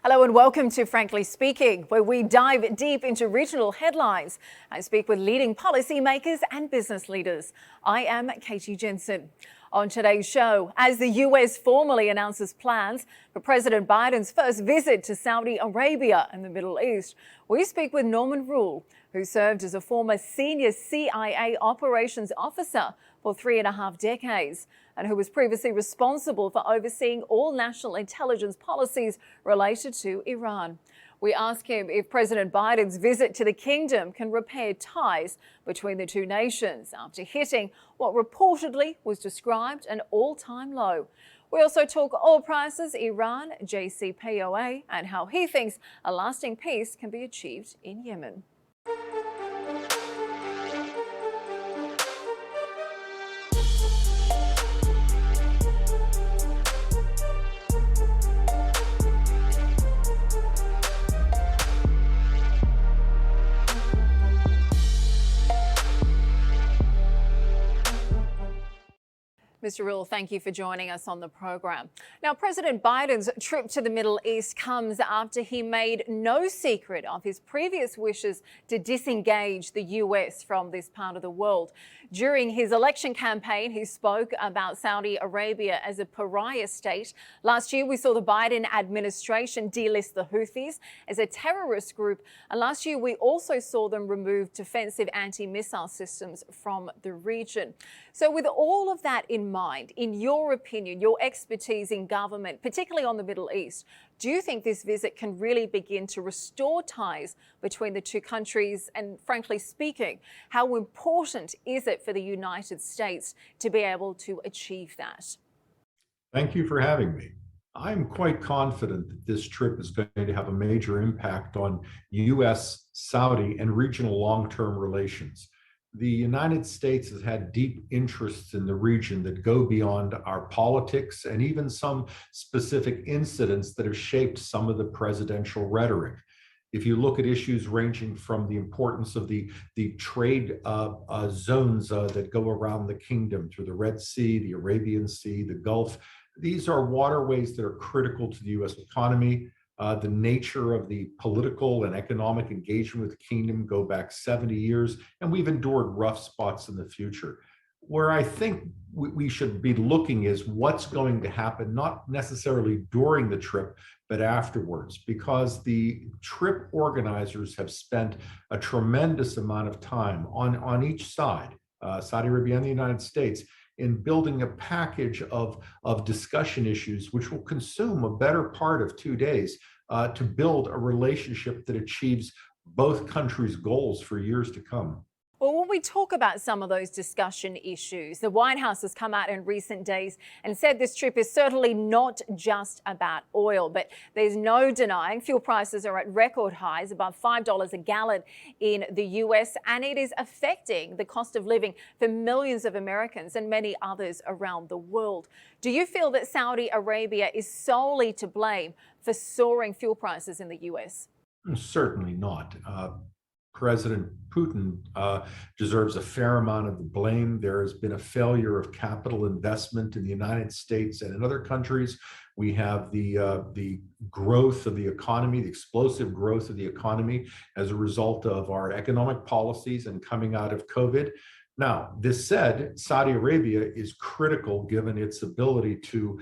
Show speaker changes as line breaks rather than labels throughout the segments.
Hello and welcome to Frankly Speaking, where we dive deep into regional headlines and speak with leading policymakers and business leaders. I am Katie Jensen. On today's show, as the US formally announces plans for President Biden's first visit to Saudi Arabia and the Middle East, we speak with Norman Roule, who served as a former senior CIA operations officer for 3.5 decades and who was previously responsible for overseeing all national intelligence policies related to Iran. We ask him if President Biden's visit to the kingdom can repair ties between the two nations after hitting what reportedly was described an all-time low. We also talk oil prices, Iran, JCPOA, and how he thinks a lasting peace can be achieved in Yemen. Mr. Roule, thank you for joining us on the program. Now, President Biden's trip to the Middle East comes after he made no secret of his previous wishes to disengage the US from this part of the world. During his election campaign, he spoke about Saudi Arabia as a pariah state. Last year, we saw the Biden administration delist the Houthis as a terrorist group. And last year, we also saw them remove defensive anti-missile systems from the region. So with all of that in mind, in your opinion, your expertise in government, particularly on the Middle East, do you think this visit can really begin to restore ties between the two countries? And frankly speaking, how important is it for the United States to be able to achieve that?
Thank you for having me. I'm quite confident that this trip is going to have a major impact on U.S., Saudi, and regional long-term relations. The United States has had deep interests in the region that go beyond our politics and even some specific incidents that have shaped some of the presidential rhetoric. If you look at issues ranging from the importance of the trade zones that go around the kingdom through the Red Sea, the Arabian Sea, the Gulf, these are waterways that are critical to the U.S. economy. The nature of the political and economic engagement with the kingdom go back 70 years, and we've endured rough spots in the future. Where I think we should be looking is what's going to happen, not necessarily during the trip, but afterwards, because the trip organizers have spent a tremendous amount of time on each side, Saudi Arabia and the United States, in building a package of discussion issues, which will consume a better part of 2 days to build a relationship that achieves both countries' goals for years to come.
Well, when we talk about some of those discussion issues, the White House has come out in recent days and said this trip is certainly not just about oil, but there's no denying fuel prices are at record highs, above $5 a gallon in the US, and it is affecting the cost of living for millions of Americans and many others around the world. Do you feel that Saudi Arabia is solely to blame for soaring fuel prices in the US?
Certainly not. President Putin deserves a fair amount of the blame. There has been a failure of capital investment in the United States and in other countries. We have the growth of the economy, the explosive growth of the economy as a result of our economic policies and coming out of COVID. Now, this said, Saudi Arabia is critical given its ability to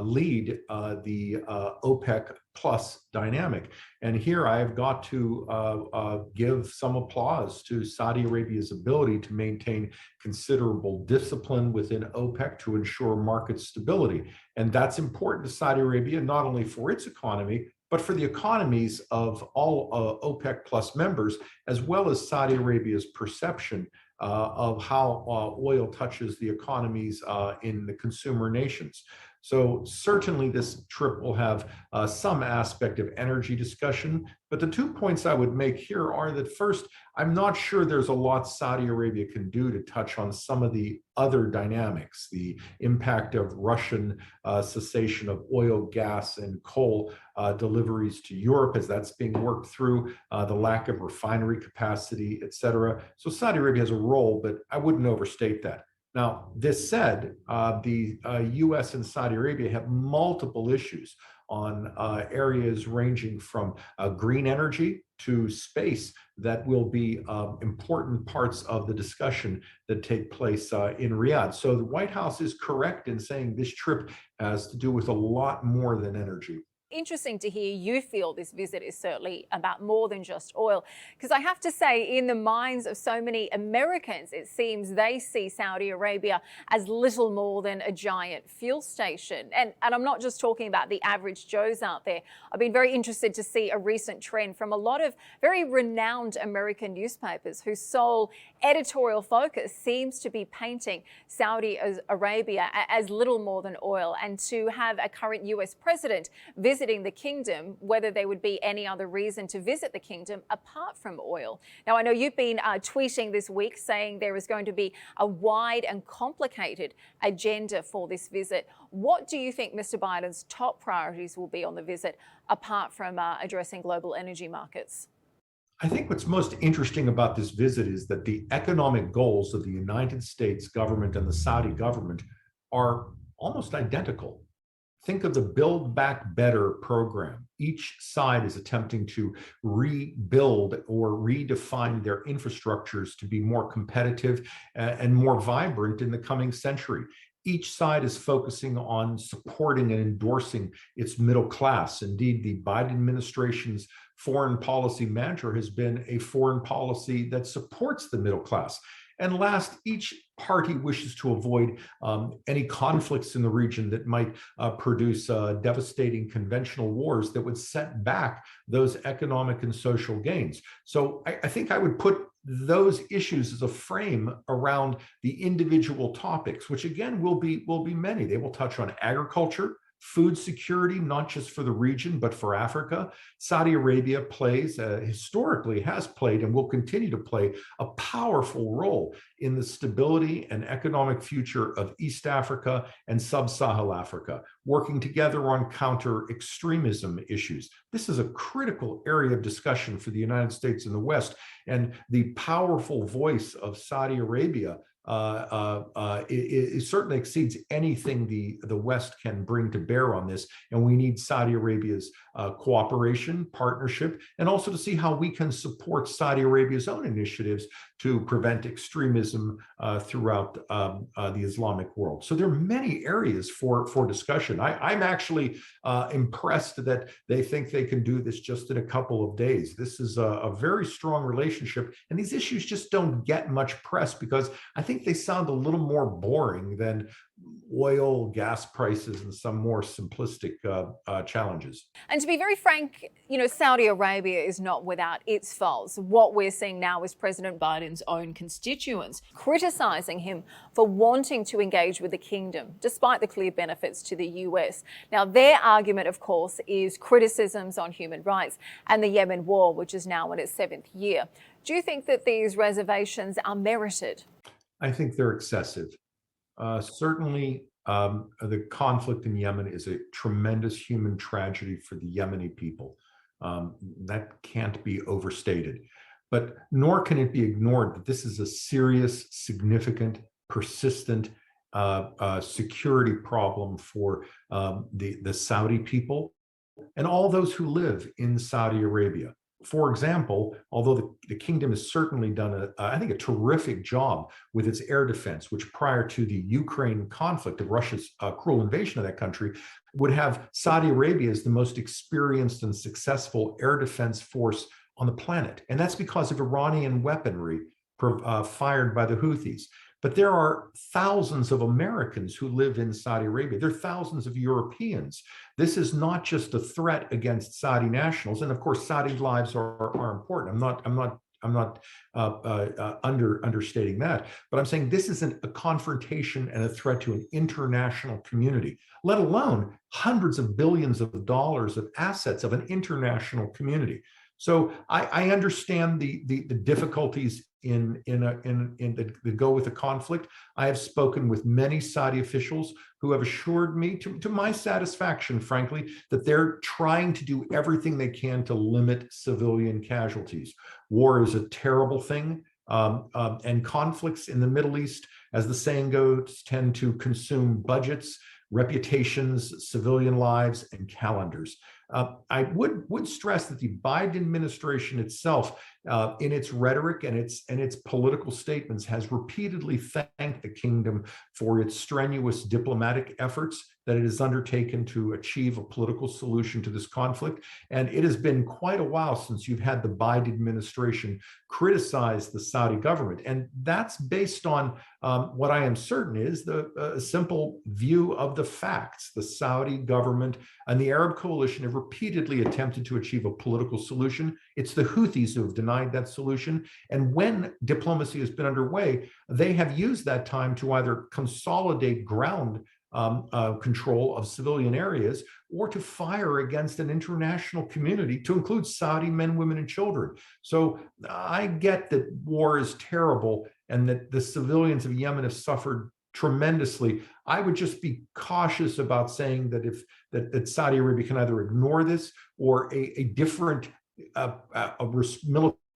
lead the OPEC plus dynamic. And here I have got to give some applause to Saudi Arabia's ability to maintain considerable discipline within OPEC to ensure market stability. And that's important to Saudi Arabia, not only for its economy, but for the economies of all OPEC plus members, as well as Saudi Arabia's perception of how oil touches the economies in the consumer nations. So certainly this trip will have some aspect of energy discussion, but the 2 points I would make here are that first, I'm not sure there's a lot Saudi Arabia can do to touch on some of the other dynamics, the impact of Russian cessation of oil, gas, and coal deliveries to Europe as that's being worked through, the lack of refinery capacity, et cetera. So Saudi Arabia has a role, but I wouldn't overstate that. Now, this said, the U.S. and Saudi Arabia have multiple issues on areas ranging from green energy to space that will be important parts of the discussion that take place in Riyadh. So the White House is correct in saying this trip has to do with a lot more than energy.
Interesting to hear you feel this visit is certainly about more than just oil. Because I have to say, in the minds of so many Americans, it seems they see Saudi Arabia as little more than a giant fuel station. And I'm not just talking about the average Joes out there. I've been very interested to see a recent trend from a lot of very renowned American newspapers whose sole editorial focus seems to be painting Saudi Arabia as little more than oil, and to have a current U.S. president visiting the kingdom, whether there would be any other reason to visit the kingdom apart from oil. Now, I know you've been tweeting this week saying there is going to be a wide and complicated agenda for this visit. What do you think Mr. Biden's top priorities will be on the visit apart from addressing global energy markets?
I think what's most interesting about this visit is that the economic goals of the United States government and the Saudi government are almost identical. Think of the Build Back Better program. Each side is attempting to rebuild or redefine their infrastructures to be more competitive and more vibrant in the coming century. Each side is focusing on supporting and endorsing its middle class. Indeed, the Biden administration's foreign policy mantra has been a foreign policy that supports the middle class. And last, each party wishes to avoid any conflicts in the region that might produce devastating conventional wars that would set back those economic and social gains. So I think I would put those issues as a frame around the individual topics, which again will be many. They will touch on agriculture, food security, not just for the region, but for Africa. Saudi Arabia plays, historically has played, and will continue to play a powerful role in the stability and economic future of East Africa and Sub-Saharan Africa, working together on counter-extremism issues. This is a critical area of discussion for the United States and the West, and the powerful voice of Saudi Arabia it certainly exceeds anything the West can bring to bear on this. And we need Saudi Arabia's cooperation, partnership, and also to see how we can support Saudi Arabia's own initiatives to prevent extremism throughout the Islamic world. So there are many areas for discussion. I'm actually impressed that they think they can do this just in a couple of days. This is a very strong relationship, and these issues just don't get much press because I think they sound a little more boring than oil, gas prices, and some more simplistic challenges.
And to be very frank, Saudi Arabia is not without its faults. What we're seeing now is President Biden's own constituents criticizing him for wanting to engage with the kingdom, despite the clear benefits to the U.S. Now, their argument, of course, is criticisms on human rights and the Yemen war, which is now in its 7th year. Do you think that these reservations are merited?
I think they're excessive. Certainly, the conflict in Yemen is a tremendous human tragedy for the Yemeni people. That can't be overstated. But nor can it be ignored that this is a serious, significant, persistent security problem for the Saudi people and all those who live in Saudi Arabia. For example, although the kingdom has certainly done, I think, a terrific job with its air defense, which prior to the Ukraine conflict of Russia's cruel invasion of that country, would have Saudi Arabia as the most experienced and successful air defense force on the planet. And that's because of Iranian weaponry fired by the Houthis. But there are thousands of Americans who live in Saudi Arabia. There are thousands of Europeans. This is not just a threat against Saudi nationals, and of course, Saudi lives are important. I'm not understating that, but I'm saying this isn't a confrontation and a threat to an international community, let alone hundreds of billions of dollars of assets of an international community. So I understand the difficulties in the go with the conflict. I have spoken with many Saudi officials who have assured me, to my satisfaction, frankly, that they're trying to do everything they can to limit civilian casualties. War is a terrible thing, and conflicts in the Middle East, as the saying goes, tend to consume budgets, reputations, civilian lives, and calendars. I would stress that the Biden administration itself, in its rhetoric and its political statements, has repeatedly thanked the kingdom for its strenuous diplomatic efforts that it has undertaken to achieve a political solution to this conflict. And it has been quite a while since you've had the Biden administration criticize the Saudi government. And that's based on what I am certain is the simple view of the facts. The Saudi government and the Arab coalition have repeatedly attempted to achieve a political solution. It's the Houthis who have denied that solution. And when diplomacy has been underway, they have used that time to either consolidate ground control of civilian areas or to fire against an international community, to include Saudi men, women, and children. So I get that war is terrible and that the civilians of Yemen have suffered tremendously. I would just be cautious about saying that that Saudi Arabia can either ignore this or a different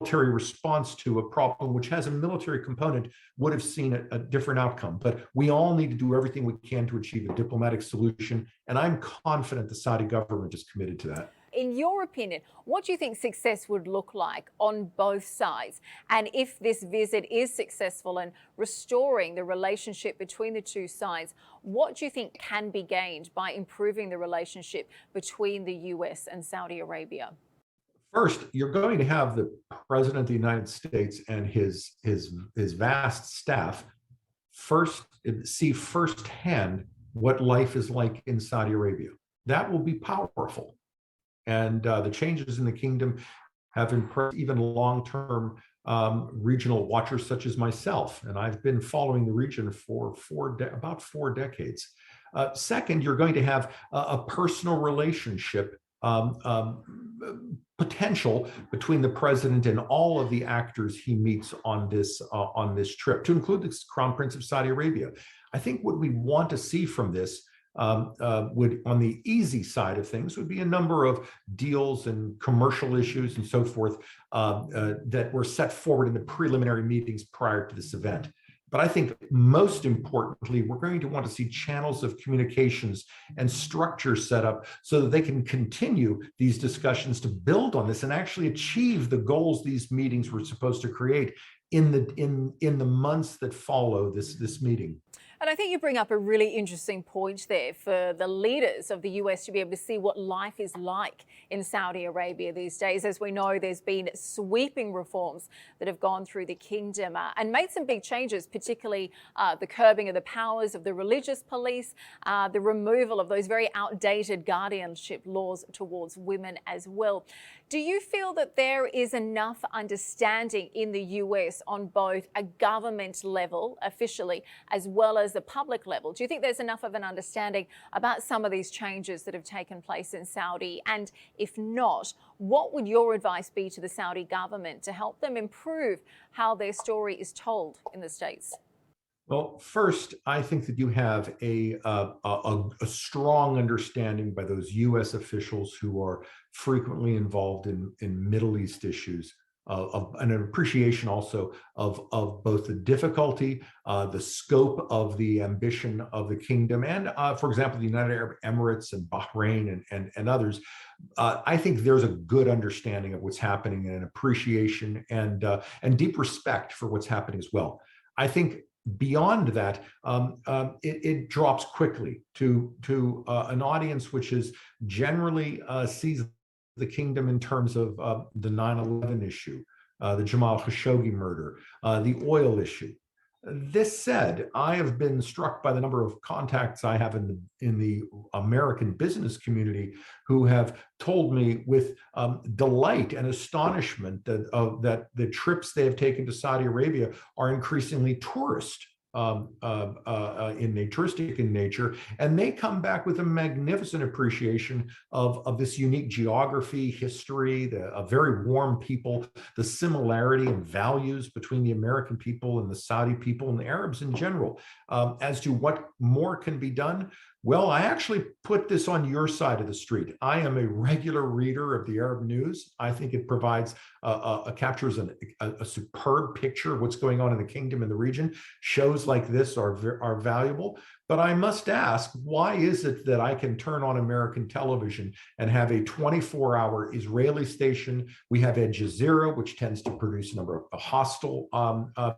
military response to a problem which has a military component would have seen a different outcome. But we all need to do everything we can to achieve a diplomatic solution. And I'm confident the Saudi government is committed to that.
In your opinion, what do you think success would look like on both sides? And if this visit is successful in restoring the relationship between the two sides, what do you think can be gained by improving the relationship between the US and Saudi Arabia?
First, you're going to have the President of the United States and his vast staff see firsthand what life is like in Saudi Arabia. That will be powerful. And the changes in the kingdom have impressed even long-term regional watchers such as myself. And I've been following the region for about 4 decades. Second, you're going to have a personal relationship potential between the president and all of the actors he meets on this trip, to include the Crown Prince of Saudi Arabia. I think what we want to see from this would, on the easy side of things, would be a number of deals and commercial issues and so forth that were set forward in the preliminary meetings prior to this event. But I think most importantly, we're going to want to see channels of communications and structure set up so that they can continue these discussions to build on this and actually achieve the goals these meetings were supposed to create in the months that follow this meeting.
And I think you bring up a really interesting point there for the leaders of the US to be able to see what life is like in Saudi Arabia these days. As we know, there's been sweeping reforms that have gone through the kingdom and made some big changes, particularly the curbing of the powers of the religious police, the removal of those very outdated guardianship laws towards women as well. Do you feel that there is enough understanding in the US on both a government level, officially, as well as the public level? Do you think there's enough of an understanding about some of these changes that have taken place in Saudi? And if not, what would your advice be to the Saudi government to help them improve how their story is told in the States?
Well, first, I think that you have a strong understanding by those U.S. officials who are frequently involved in Middle East issues, and an appreciation also of both the difficulty, the scope of the ambition of the kingdom, and, for example, the United Arab Emirates and Bahrain and others. I think there's a good understanding of what's happening and an appreciation and deep respect for what's happening as well. I think beyond that, it drops quickly to an audience which is generally sees the kingdom in terms of the 9/11 issue, the Jamal Khashoggi murder, the oil issue. This said, I have been struck by the number of contacts I have in the American business community who have told me with delight and astonishment that the trips they have taken to Saudi Arabia are increasingly touristic in nature, and they come back with a magnificent appreciation of this unique geography, history, a very warm people, the similarity and values between the American people and the Saudi people and the Arabs in general. As to what more can be done, well, I actually put this on your side of the street. I am a regular reader of the Arab news. I think it provides captures a superb picture of what's going on in the kingdom and the region. Shows like this are valuable. But I must ask, why is it that I can turn on American television and have a 24-hour Israeli station? We have Al Jazeera, which tends to produce a number of hostile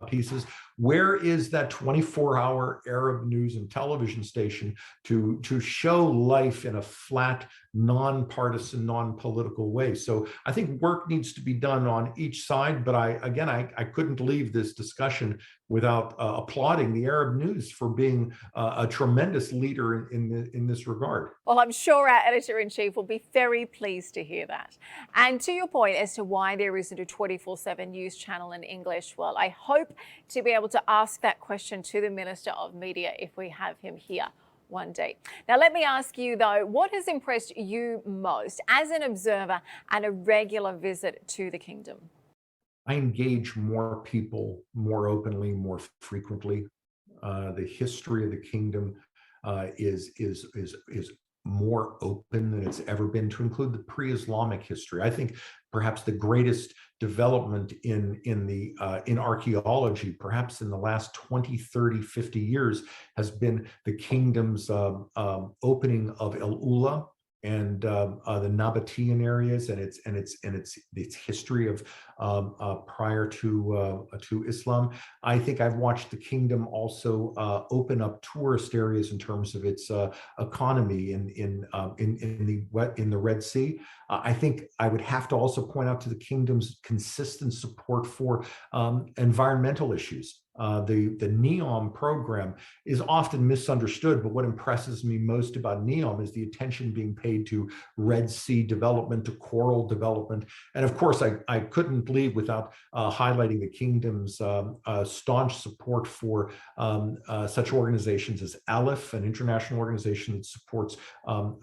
pieces. Where is that 24-hour Arab news and television station to show life in a flat, nonpartisan, non-political way? So I think work needs to be done on each side. But I couldn't leave this discussion without applauding the Arab news for being a tremendous leader in this regard.
Well, I'm sure our editor-in-chief will be very pleased to hear that. And to your point as to why there isn't a 24/7 news channel in English, well, I hope to be able to ask that question to the Minister of Media if we have him here one day. Now, let me ask you, though, what has impressed you most as an observer and a regular visit to the kingdom?
I engage more people more openly, more frequently. The history of the kingdom is more open than it's ever been, to include the pre-Islamic history. I think perhaps the greatest development in archaeology, perhaps in the last 20, 30, 50 years, has been the kingdom's opening of El Ula and the Nabatean areas and its history of prior to Islam. I think I've watched the kingdom also open up tourist areas in terms of its economy in the Red Sea. I think I would have to also point out to the kingdom's consistent support for environmental issues. The NEOM program is often misunderstood, but what impresses me most about NEOM is the attention being paid to Red Sea development, to coral development. And of course, I couldn't leave without highlighting the kingdom's staunch support for such organizations as Aleph, an international organization that supports on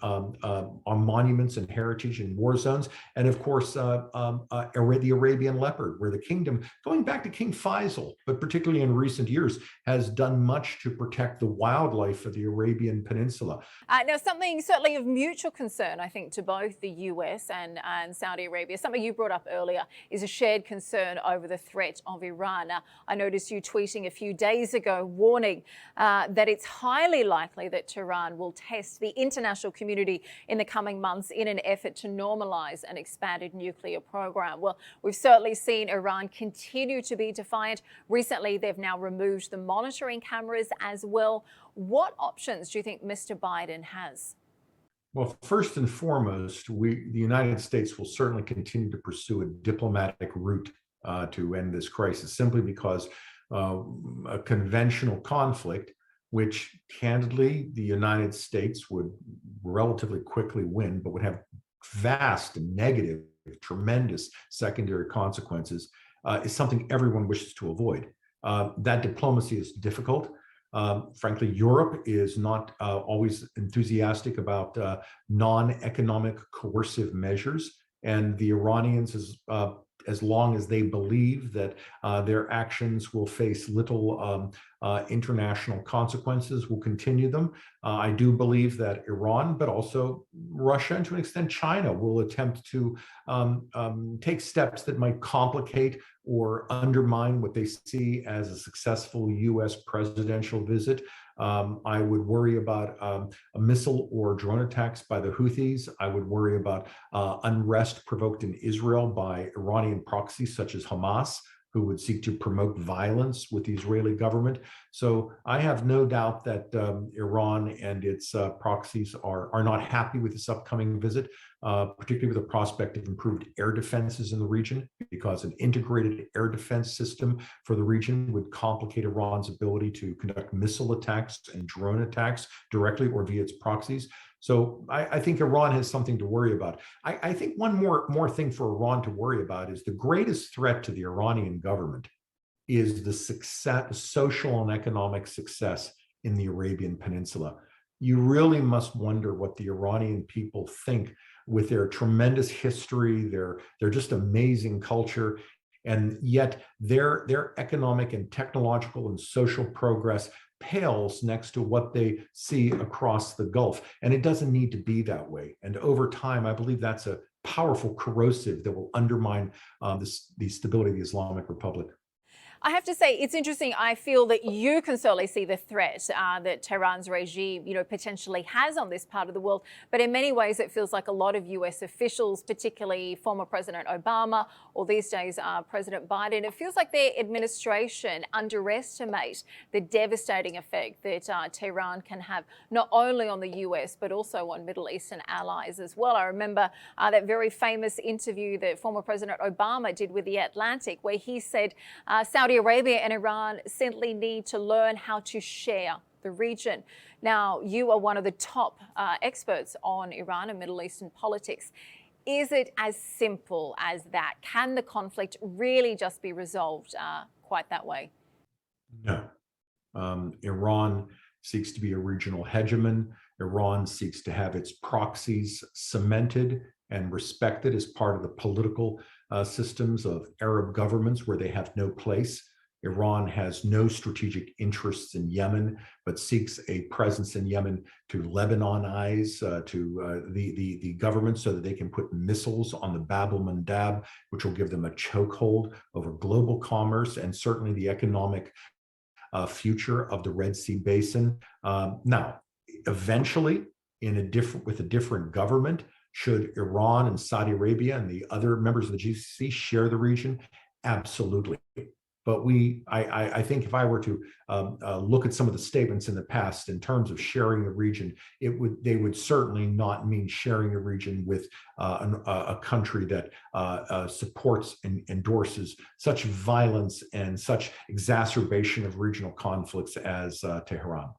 monuments and heritage in war zones. And of course, the Arabian leopard, where the kingdom, going back to King Faisal, but particularly in recent years, has done much to protect the wildlife of the Arabian Peninsula.
Now, something certainly of mutual concern, I think, to both the US and Saudi Arabia, something you brought up earlier, is a shared concern over the threat of Iran. I noticed you tweeting a few days ago warning that it's highly likely that Tehran will test the international community in the coming months in an effort to normalize an expanded nuclear program. Well, we've certainly seen Iran continue to be defiant. Recently, they've now removed the monitoring cameras as well. What options do you think Mr. Biden has?
Well, first and foremost, the United States will certainly continue to pursue a diplomatic route to end this crisis, simply because a conventional conflict, which candidly the United States would relatively quickly win, but would have vast negative, tremendous secondary consequences, is something everyone wishes to avoid. That diplomacy is difficult. Frankly, Europe is not always enthusiastic about non-economic coercive measures, and the Iranians, as long as they believe that their actions will face little international consequences, will continue them. I do believe that Iran, but also Russia, and to an extent China, will attempt to take steps that might complicate or undermine what they see as a successful U.S. presidential visit. I would worry about a missile or drone attacks by the Houthis. I would worry about unrest provoked in Israel by Iranian proxies such as Hamas, who would seek to promote violence with the Israeli government. So I have no doubt that Iran and its proxies are not happy with this upcoming visit, particularly with the prospect of improved air defenses in the region, because an integrated air defense system for the region would complicate Iran's ability to conduct missile attacks and drone attacks directly or via its proxies. So I think Iran has something to worry about. I think one more thing for Iran to worry about is the greatest threat to the Iranian government is the success, social and economic success in the Arabian Peninsula. You really must wonder what the Iranian people think with their tremendous history, their just amazing culture, and yet their economic and technological and social progress pales next to what they see across the Gulf. And it doesn't need to be that way. And over time, I believe that's a powerful corrosive that will undermine the stability of the Islamic Republic.
I have to say, it's interesting. I feel that you can certainly see the threat that Tehran's regime, potentially has on this part of the world. But in many ways, it feels like a lot of US officials, particularly former President Obama or these days President Biden, it feels like their administration underestimate the devastating effect that Tehran can have, not only on the US, but also on Middle Eastern allies as well. I remember that very famous interview that former President Obama did with The Atlantic, where he said Saudi Arabia and Iran simply need to learn how to share the region. Now, you are one of the top experts on Iran and Middle Eastern politics. Is it as simple as that? Can the conflict really just be resolved quite that way?
No. Iran seeks to be a regional hegemon. Iran seeks to have its proxies cemented and respected as part of the political systems of Arab governments where they have no place. Iran has no strategic interests in Yemen, but seeks a presence in Yemen to Lebanonize the government so that they can put missiles on the Bab el-Mandab, which will give them a chokehold over global commerce and certainly the economic future of the Red Sea Basin. Now, eventually, with a different government, should Iran and Saudi Arabia and the other members of the GCC share the region? Absolutely. But I think if I were to look at some of the statements in the past in terms of sharing the region, they would certainly not mean sharing the region with a country that supports and endorses such violence and such exacerbation of regional conflicts as Tehran.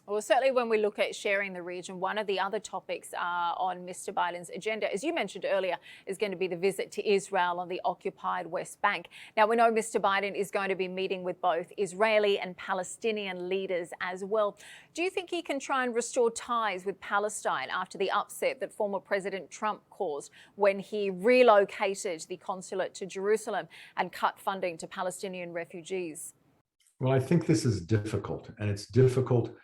Well, certainly when we look at sharing the region, one of the other topics on Mr. Biden's agenda, as you mentioned earlier, is going to be the visit to Israel on the occupied West Bank. Now, we know Mr. Biden is going to be meeting with both Israeli and Palestinian leaders as well. Do you think he can try and restore ties with Palestine after the upset that former President Trump caused when he relocated the consulate to Jerusalem and cut funding to Palestinian refugees?
Well, I think this is difficult, and it's difficult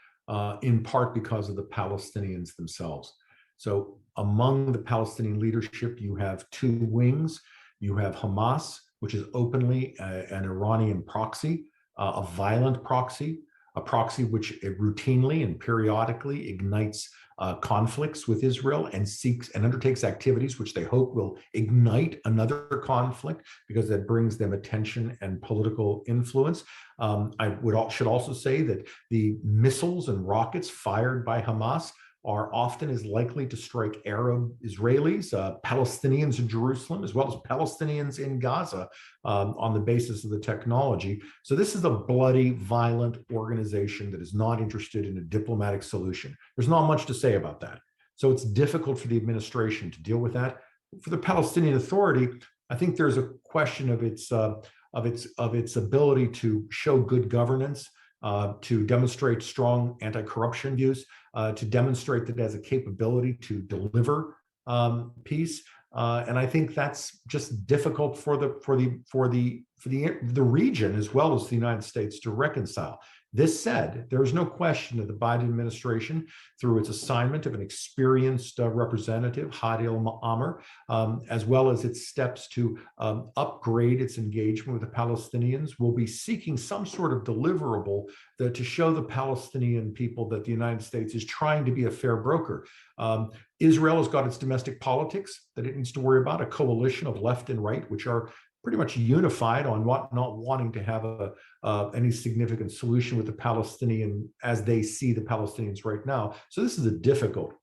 in part because of the Palestinians themselves. So among the Palestinian leadership, you have two wings. You have Hamas, which is openly an Iranian proxy, a violent proxy, a proxy which routinely and periodically ignites conflicts with Israel and seeks and undertakes activities which they hope will ignite another conflict because that brings them attention and political influence. Should also say that the missiles and rockets fired by Hamas are often as likely to strike Arab Israelis, Palestinians in Jerusalem, as well as Palestinians in Gaza on the basis of the technology. So this is a bloody, violent organization that is not interested in a diplomatic solution. There's not much to say about that. So it's difficult for the administration to deal with that. For the Palestinian Authority, I think there's a question of its ability to show good governance, to demonstrate strong anti-corruption views, to demonstrate that it has a capability to deliver peace, and I think that's just difficult for the region as well as the United States to reconcile. This said, there is no question that the Biden administration, through its assignment of an experienced representative, Hadi al-Amr, as well as its steps to upgrade its engagement with the Palestinians, will be seeking some sort of deliverable to show the Palestinian people that the United States is trying to be a fair broker. Israel has got its domestic politics that it needs to worry about, a coalition of left and right, which are pretty much unified on not wanting to have any significant solution with the Palestinian as they see the Palestinians right now. So this is a difficult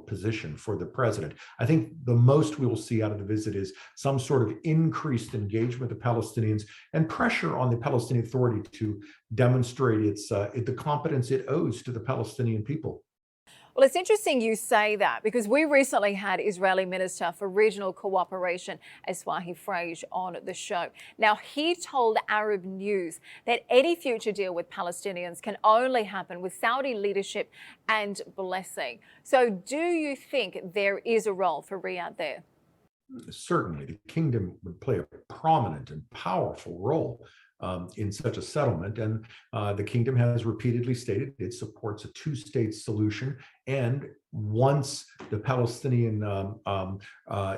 position for the president. I think the most we will see out of the visit is some sort of increased engagement with the Palestinians and pressure on the Palestinian Authority to demonstrate the competence it owes to the Palestinian people.
Well, it's interesting you say that because we recently had Israeli Minister for Regional Cooperation, Eswahi Frage, on the show. Now, he told Arab News that any future deal with Palestinians can only happen with Saudi leadership and blessing. So do you think there is a role for Riyadh there?
Certainly, the kingdom would play a prominent and powerful role in such a settlement. And the kingdom has repeatedly stated it supports a two-state solution. And once the Palestinian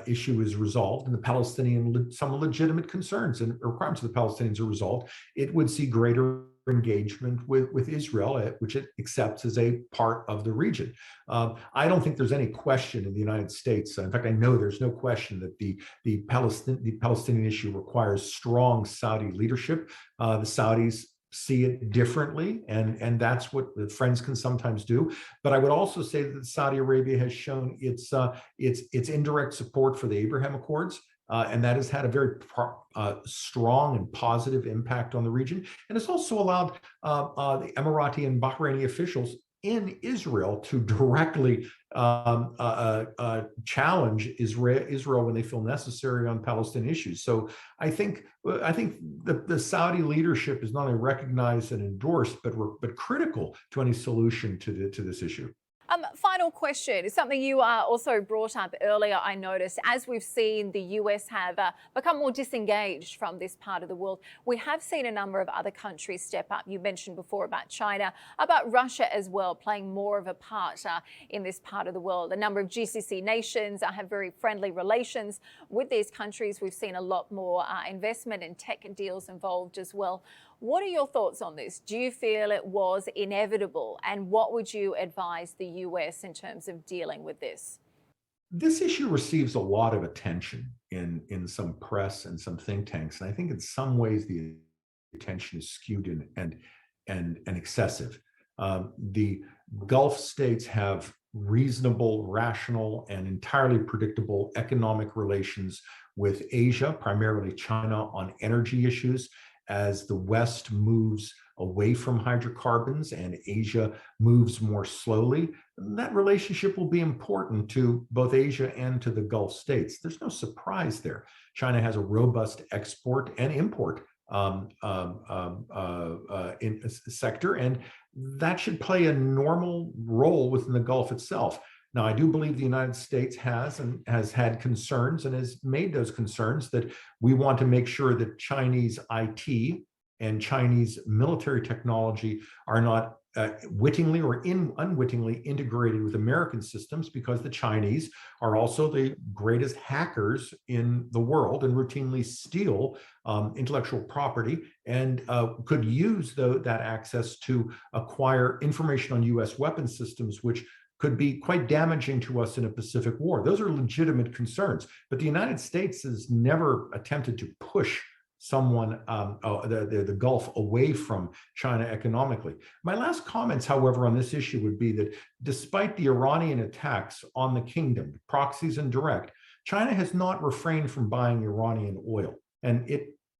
issue is resolved and the some legitimate concerns and requirements of the Palestinians are resolved, it would see greater engagement with Israel, which it accepts as a part of the region. I don't think there's any question in the United States. In fact, I know there's no question that the Palestinian issue requires strong Saudi leadership. The Saudis see it differently, and that's what the friends can sometimes do. But I would also say that Saudi Arabia has shown its indirect support for the Abraham Accords. And that has had a very strong and positive impact on the region. And it's also allowed the Emirati and Bahraini officials in Israel to directly challenge Israel when they feel necessary on Palestinian issues. So I think the Saudi leadership is not only recognized and endorsed, but critical to any solution to this issue.
Final question is something you also brought up earlier, I noticed. As we've seen the US have become more disengaged from this part of the world, we have seen a number of other countries step up. You mentioned before about China, about Russia as well, playing more of a part in this part of the world. A number of GCC nations have very friendly relations with these countries. We've seen a lot more investment and tech deals involved as well. What are your thoughts on this? Do you feel it was inevitable? And what would you advise the US in terms of dealing with this?
This issue receives a lot of attention in some press and some think tanks. And I think in some ways the attention is skewed and excessive. The Gulf states have reasonable, rational, and entirely predictable economic relations with Asia, primarily China, on energy issues. As the West moves away from hydrocarbons and Asia moves more slowly, that relationship will be important to both Asia and to the Gulf states. There's no surprise there. China has a robust export and import sector, and that should play a normal role within the Gulf itself. Now, I do believe the United States has had concerns and has made those concerns that we want to make sure that Chinese IT and Chinese military technology are not wittingly or unwittingly integrated with American systems, because the Chinese are also the greatest hackers in the world and routinely steal intellectual property and could use that access to acquire information on U.S. weapon systems, which could be quite damaging to us in a Pacific war. Those are legitimate concerns, but the United States has never attempted to push the Gulf away from China economically. My last comments, however, on this issue would be that despite the Iranian attacks on the kingdom, proxies and direct, China has not refrained from buying Iranian oil. And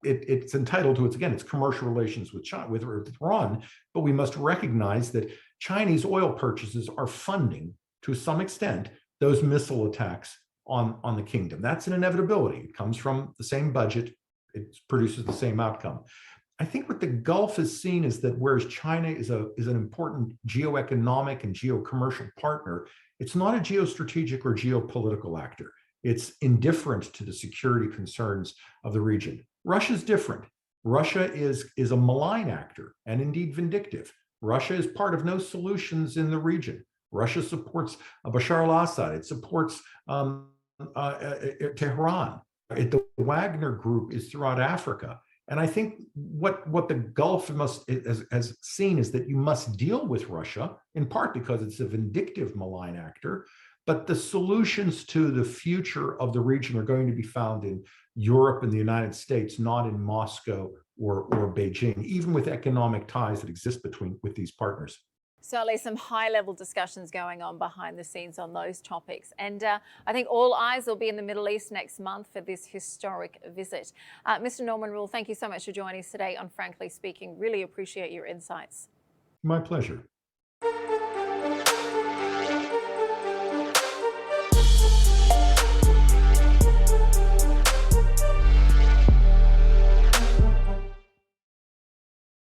it's entitled to its commercial relations with China, with Iran, but we must recognize that Chinese oil purchases are funding, to some extent, those missile attacks on the kingdom. That's an inevitability. It comes from the same budget. It produces the same outcome. I think what the Gulf has seen is that whereas China is an important geoeconomic and geocommercial partner, it's not a geostrategic or geopolitical actor. It's indifferent to the security concerns of the region. Russia's different. Russia is a malign actor and indeed vindictive. Russia is part of no solutions in the region. Russia supports Bashar al-Assad. It supports Tehran. The Wagner Group is throughout Africa. And I think what the Gulf has seen is that you must deal with Russia, in part because it's a vindictive, malign actor. But the solutions to the future of the region are going to be found in Europe and the United States, not in Moscow or Beijing, even with economic ties that exist with these partners.
Certainly some high-level discussions going on behind the scenes on those topics. And I think all eyes will be in the Middle East next month for this historic visit. Mr. Norman Roule, thank you so much for joining us today on Frankly Speaking. Really appreciate your insights.
My pleasure.